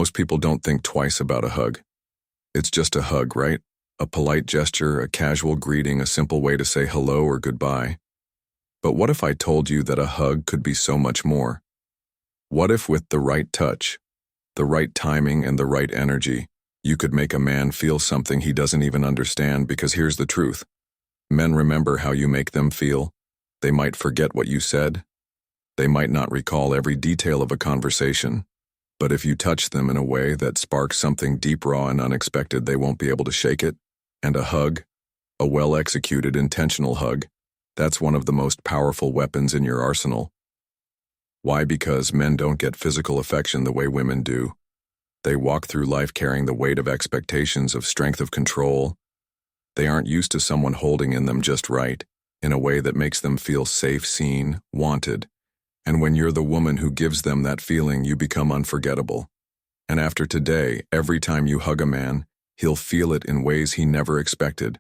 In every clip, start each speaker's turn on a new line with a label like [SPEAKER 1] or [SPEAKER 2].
[SPEAKER 1] Most people don't think twice about a hug. It's just a hug, right? A polite gesture, a casual greeting, a simple way to say hello or goodbye. But what if I told you that a hug could be so much more? What if with the right touch, the right timing, and the right energy, you could make a man feel something he doesn't even understand? Because here's the truth. Men remember how you make them feel. They might forget what you said. They might not recall every detail of a conversation. But if you touch them in a way that sparks something deep, raw, and unexpected, they won't be able to shake it. And a hug, a well-executed, intentional hug, that's one of the most powerful weapons in your arsenal. Why? Because men don't get physical affection the way women do. They walk through life carrying the weight of expectations, of strength, of control. They aren't used to someone holding in them just right, in a way that makes them feel safe, seen, wanted. And when you're the woman who gives them that feeling, you become unforgettable. And after today, every time you hug a man, he'll feel it in ways he never expected.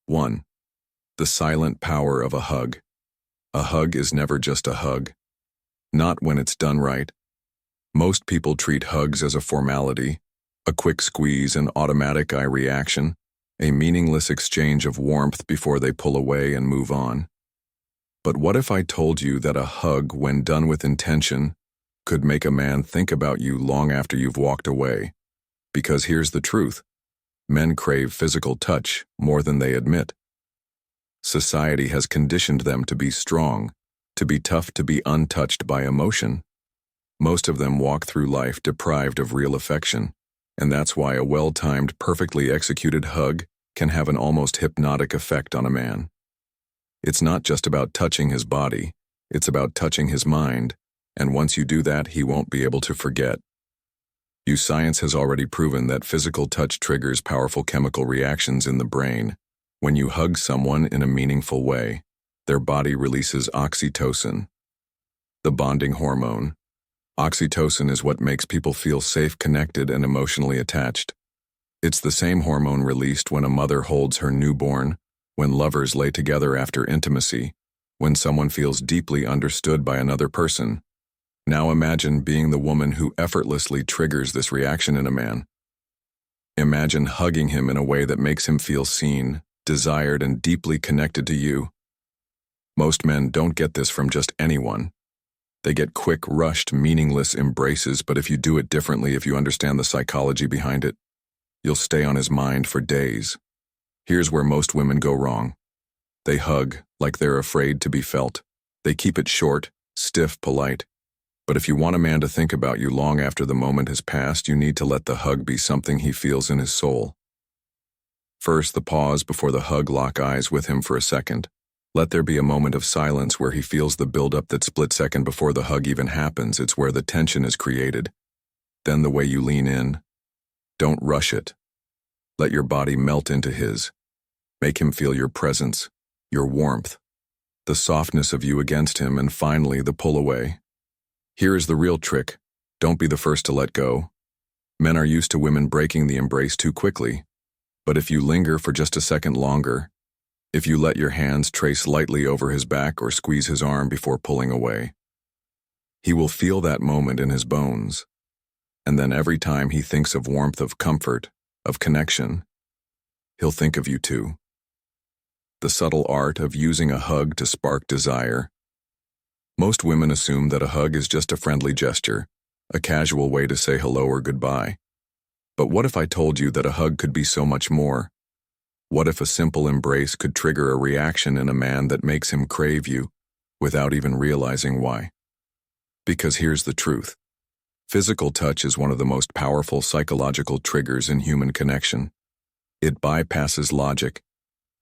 [SPEAKER 1] 1. The silent power of a hug. A hug is never just a hug. Not when it's done right. Most people treat hugs as a formality, a quick squeeze, an automatic eye reaction, a meaningless exchange of warmth before they pull away and move on. But what if I told you that a hug, when done with intention, could make a man think about you long after you've walked away? Because here's the truth. Men crave physical touch more than they admit. Society has conditioned them to be strong, to be tough, to be untouched by emotion. Most of them walk through life deprived of real affection, and that's why a well-timed, perfectly executed hug can have an almost hypnotic effect on a man. It's not just about touching his body, it's about touching his mind, and once you do that, he won't be able to forget. Science has already proven that physical touch triggers powerful chemical reactions in the brain. When you hug someone in a meaningful way, their body releases oxytocin, the bonding hormone. Oxytocin is what makes people feel safe, connected, and emotionally attached. It's the same hormone released when a mother holds her newborn, when lovers lay together after intimacy, when someone feels deeply understood by another person. Now imagine being the woman who effortlessly triggers this reaction in a man. Imagine hugging him in a way that makes him feel seen, desired, and deeply connected to you. Most men don't get this from just anyone. They get quick, rushed, meaningless embraces, but if you do it differently, if you understand the psychology behind it, you'll stay on his mind for days. Here's where most women go wrong. They hug like they're afraid to be felt. They keep it short, stiff, polite. But if you want a man to think about you long after the moment has passed, you need to let the hug be something he feels in his soul. First, the pause before the hug. Lock eyes with him for a second. Let there be a moment of silence where he feels the buildup. That split second before the hug even happens, it's where the tension is created. Then the way you lean in. Don't rush it. Let your body melt into his. Make him feel your presence, your warmth, the softness of you against him, and finally the pull away. Here is the real trick. Don't be the first to let go. Men are used to women breaking the embrace too quickly. But if you linger for just a second longer, if you let your hands trace lightly over his back or squeeze his arm before pulling away, he will feel that moment in his bones. And then every time he thinks of warmth, of comfort, of connection, he'll think of you too. The subtle art of using a hug to spark desire. Most women assume that a hug is just a friendly gesture, a casual way to say hello or goodbye. But what if I told you that a hug could be so much more? What if a simple embrace could trigger a reaction in a man that makes him crave you without even realizing why? Because here's the truth. Physical touch is one of the most powerful psychological triggers in human connection. It bypasses logic,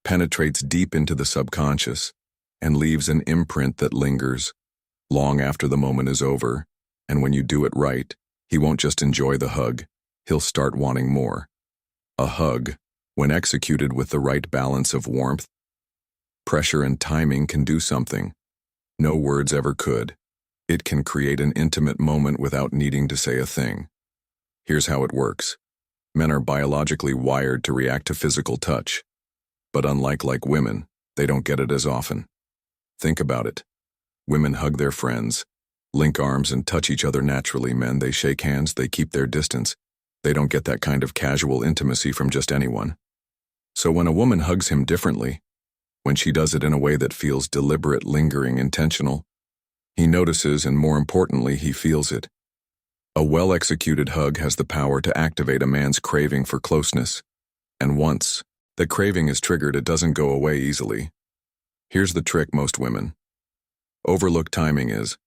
[SPEAKER 1] penetrates deep into the subconscious, and leaves an imprint that lingers long after the moment is over. And when you do it right, he won't just enjoy the hug, he'll start wanting more. A hug, when executed with the right balance of warmth, pressure, and timing, can do something no words ever could. It can create an intimate moment without needing to say a thing. Here's how it works. Men are biologically wired to react to physical touch, but unlike women, they don't get it as often. Think about it. Women hug their friends, link arms and touch each other naturally. Men, they shake hands, they keep their distance. They don't get that kind of casual intimacy from just anyone. So when a woman hugs him differently, when she does it in a way that feels deliberate, lingering, intentional, he notices, and more importantly, he feels it. A well-executed hug has the power to activate a man's craving for closeness. And once the craving is triggered, it doesn't go away easily. Here's the trick most women overlook: timing is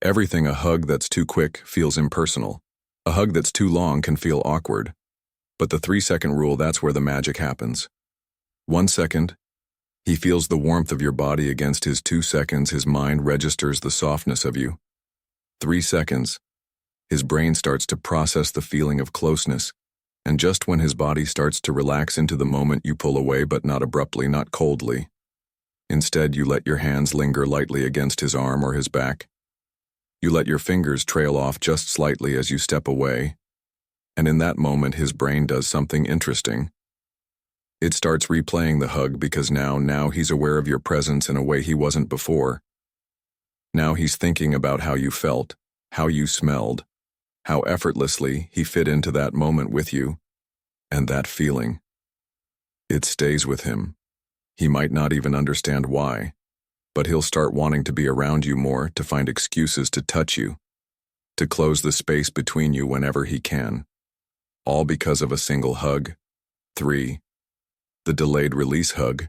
[SPEAKER 1] everything. A hug that's too quick feels impersonal. A hug that's too long can feel awkward. But the 3-second rule, that's where the magic happens. 1 second, he feels the warmth of your body against his. 2 seconds, his mind registers the softness of you. 3 seconds, his brain starts to process the feeling of closeness. And just when his body starts to relax into the moment, you pull away, but not abruptly, not coldly. Instead, you let your hands linger lightly against his arm or his back. You let your fingers trail off just slightly as you step away. And in that moment, his brain does something interesting. It starts replaying the hug, because now he's aware of your presence in a way he wasn't before. Now he's thinking about how you felt, how you smelled, how effortlessly he fit into that moment with you. And that feeling, it stays with him. He might not even understand why, but he'll start wanting to be around you more, to find excuses to touch you, to close the space between you whenever he can. All because of a single hug. 3. The delayed release hug.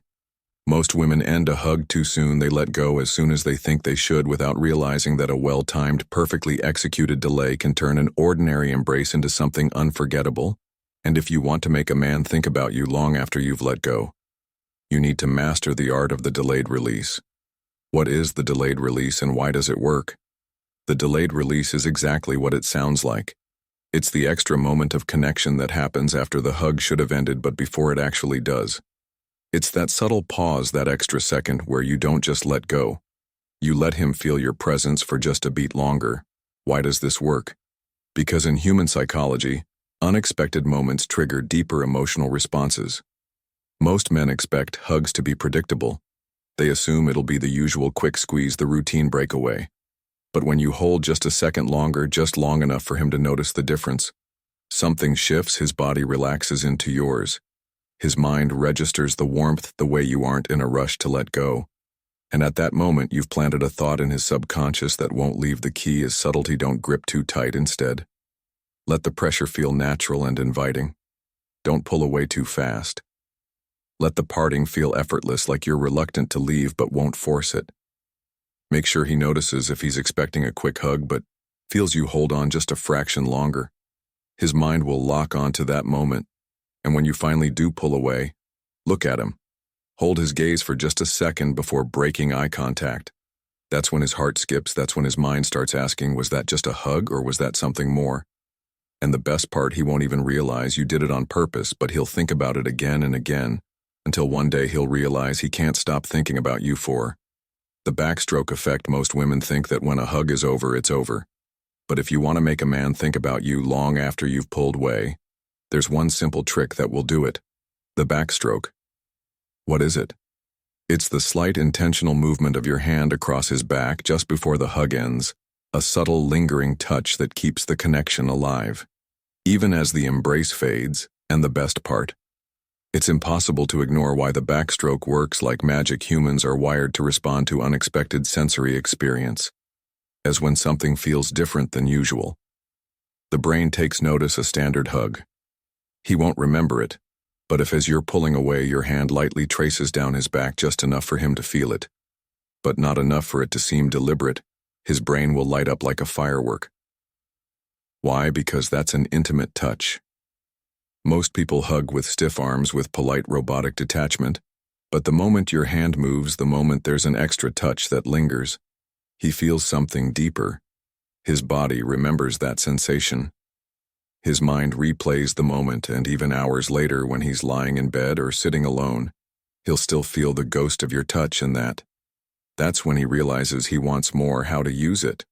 [SPEAKER 1] Most women end a hug too soon. They let go as soon as they think they should, without realizing that a well-timed, perfectly executed delay can turn an ordinary embrace into something unforgettable. And if you want to make a man think about you long after you've let go, you need to master the art of the delayed release. What is the delayed release, and why does it work? The delayed release is exactly what it sounds like. It's the extra moment of connection that happens after the hug should have ended, but before it actually does. It's that subtle pause, that extra second where you don't just let go. You let him feel your presence for just a beat longer. Why does this work? Because in human psychology, unexpected moments trigger deeper emotional responses. Most men expect hugs to be predictable. They assume it'll be the usual quick squeeze, the routine breakaway. But when you hold just a second longer, just long enough for him to notice the difference, something shifts. His body relaxes into yours. His mind registers the warmth, the way you aren't in a rush to let go. And at that moment, you've planted a thought in his subconscious that won't leave. The key is subtlety. Don't grip too tight. Instead, let the pressure feel natural and inviting. Don't pull away too fast. Let the parting feel effortless, like you're reluctant to leave but won't force it. Make sure he notices if he's expecting a quick hug but feels you hold on just a fraction longer. His mind will lock onto that moment. And when you finally do pull away, look at him. Hold his gaze for just a second before breaking eye contact. That's when his heart skips. That's when his mind starts asking, was that just a hug, or was that something more? And the best part, he won't even realize you did it on purpose, but he'll think about it again and again, until one day he'll realize he can't stop thinking about you for the backstroke effect. Most women think that when a hug is over, it's over. But if you want to make a man think about you long after you've pulled away, there's one simple trick that will do it. The backstroke. What is it? It's the slight intentional movement of your hand across his back just before the hug ends, a subtle, lingering touch that keeps the connection alive, even as the embrace fades. And the best part, it's impossible to ignore why the backstroke works like magic. Humans are wired to respond to unexpected sensory experience, as when something feels different than usual. The brain takes notice. A standard hug, he won't remember it, but if as you're pulling away, your hand lightly traces down his back, just enough for him to feel it, but not enough for it to seem deliberate, his brain will light up like a firework. Why? Because that's an intimate touch. Most people hug with stiff arms, with polite robotic detachment, but the moment your hand moves, the moment there's an extra touch that lingers, he feels something deeper. His body remembers that sensation. His mind replays the moment, and even hours later, when he's lying in bed or sitting alone, he'll still feel the ghost of your touch. And that's when he realizes he wants more. How to use it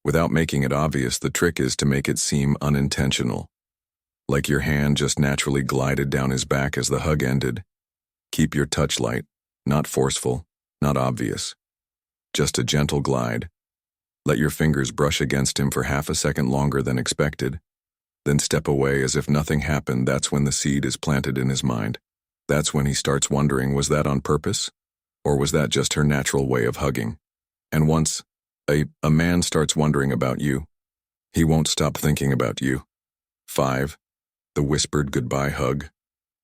[SPEAKER 1] without making it obvious. The trick is to make it seem unintentional, like your hand just naturally glided down his back as the hug ended. Keep your touch light, not forceful, not obvious. Just a gentle glide. Let your fingers brush against him for half a second longer than expected, then step away as if nothing happened. That's when the seed is planted in his mind. That's when he starts wondering, was that on purpose? Or was that just her natural way of hugging? And once a man starts wondering about you, he won't stop thinking about you. 5. The whispered goodbye hug.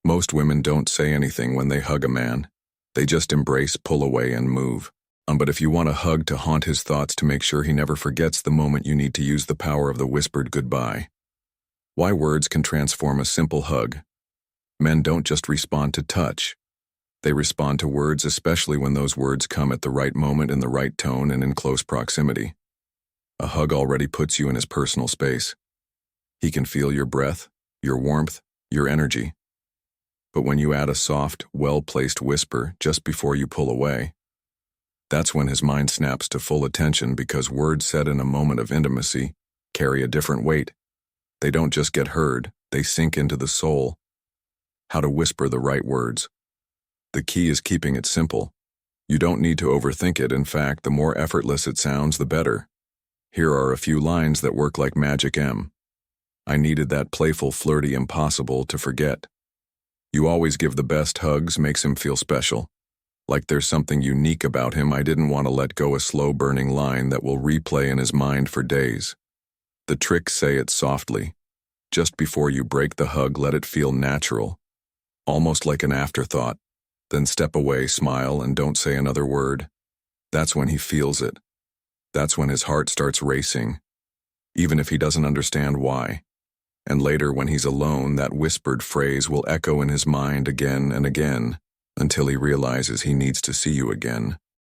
[SPEAKER 1] Most women don't say anything when they hug a man. They just embrace, pull away, and move. But if you want a hug to haunt his thoughts, to make sure he never forgets the moment, you need to use the power of the whispered goodbye. Why words can transform a simple hug. Men don't just respond to touch. They respond to words, especially when those words come at the right moment, in the right tone, and in close proximity. A hug already puts you in his personal space. He can feel your breath, your warmth, your energy. But when you add a soft, well-placed whisper just before you pull away, that's when his mind snaps to full attention, because words said in a moment of intimacy carry a different weight. They don't just get heard, they sink into the soul. How to whisper the right words. The key is keeping it simple. You don't need to overthink it. In fact, the more effortless it sounds, the better. Here are a few lines that work like magic. I needed that playful, flirty, impossible to forget. You always give the best hugs, makes him feel special. Like there's something unique about him. I didn't want to let go. A slow-burning line that will replay in his mind for days. The trick: say it softly. Just before you break the hug, let it feel natural, almost like an afterthought. Then step away, smile, and don't say another word. That's when he feels it. That's when his heart starts racing, even if he doesn't understand why. And later, when he's alone, that whispered phrase will echo in his mind again and again, until he realizes he needs to see you again.